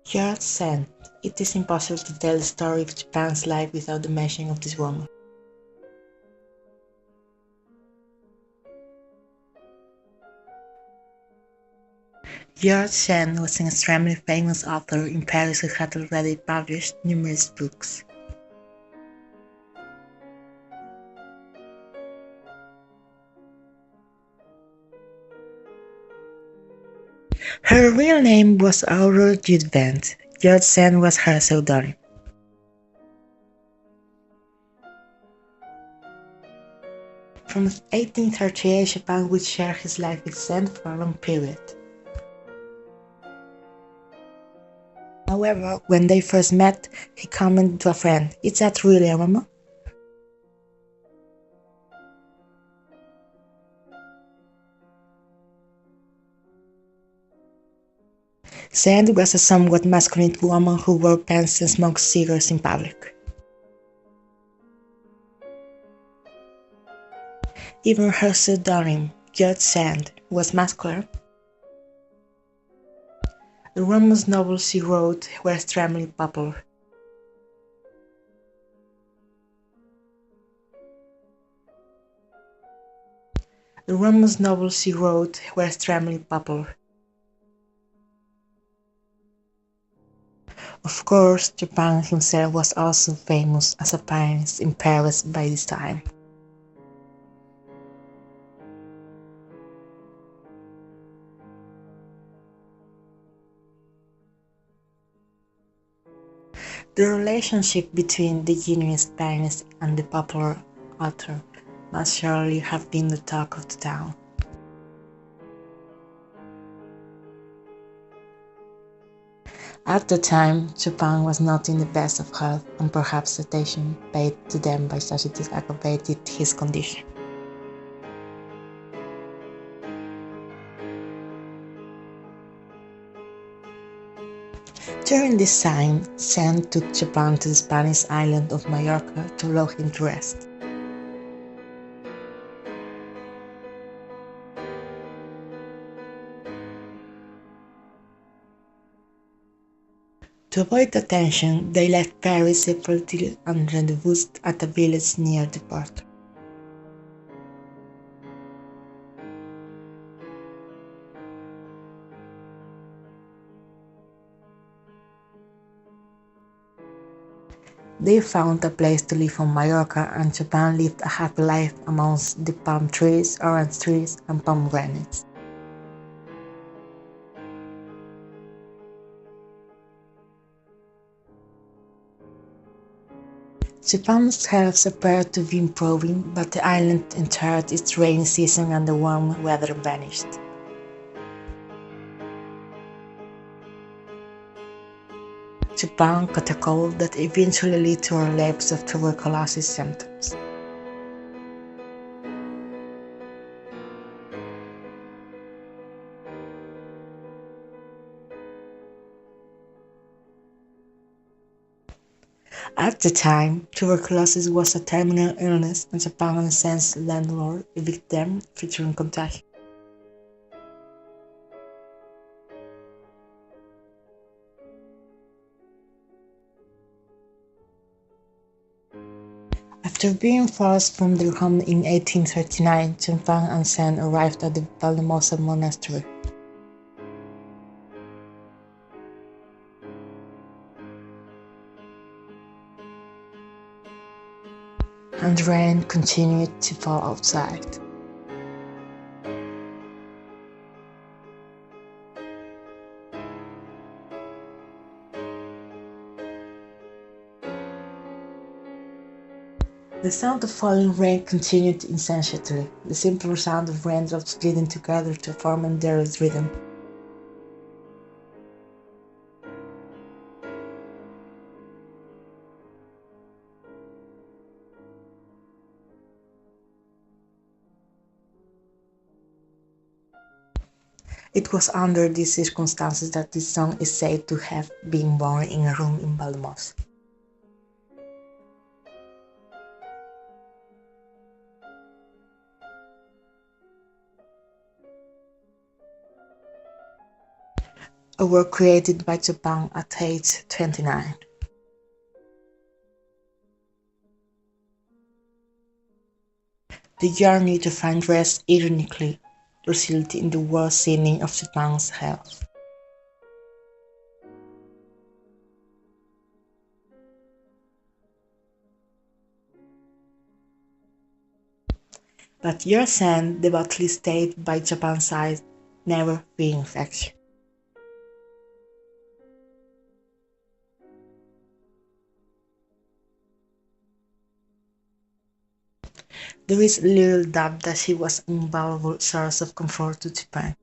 George Sand. It is impossible to tell the story of Japan's life without the mention of this woman. George Sand was an extremely famous author in Paris who had already published numerous books. Her real name was Aurore Jude Vent. George Sand was her pseudonym. From 1838, Chopin would share his life with Sand for a long period. However, when they first met, he commented to a friend, "Is that really a woman?" Sand was a somewhat masculine woman who wore pants and smoked cigars in public. Even her pseudonym, Judge Sand, was masculine. The romance novels she wrote were extremely popular. The romance novels she wrote were extremely popular. Of course, Chopin himself was also famous as a pianist in Paris by this time. The relationship between the genius pianist and the popular author must surely have been the talk of the town. At the time, Chopin was not in the best of health, and perhaps attention paid to them by society aggravated his condition. During this time, Sand took Chopin to the Spanish island of Majorca to allow him to rest. To avoid attention, they left Paris separately and rendezvoused at a village near the port. They found a place to live on Majorca, and Chopin lived a happy life amongst the palm trees, orange trees, and pomegranates. Chopin's health appeared to be improving, but the island entered its rainy season and the warm weather vanished. Chopin caught a cold that eventually led to a relapse of tuberculosis symptoms. At the time, tuberculosis was a terminal illness, and Chopin and Sand's landlord evicted them, featuring contagion. After being forced from their home in 1839, Chopin and Sand arrived at the Valdemosa monastery. And rain continued to fall outside. The sound of falling rain continued incessantly, the simple sound of raindrops bleeding together to form an endless rhythm. It was under these circumstances that this song is said to have been born in a room in Balmos. a work created by Chopin at age 29. The journey to find rest ironically resulted in the worsening of Chopin's health. But years end, devoutly stayed by Chopin's side, never being fractured. There is little doubt that she was an invaluable source of comfort to Chopin.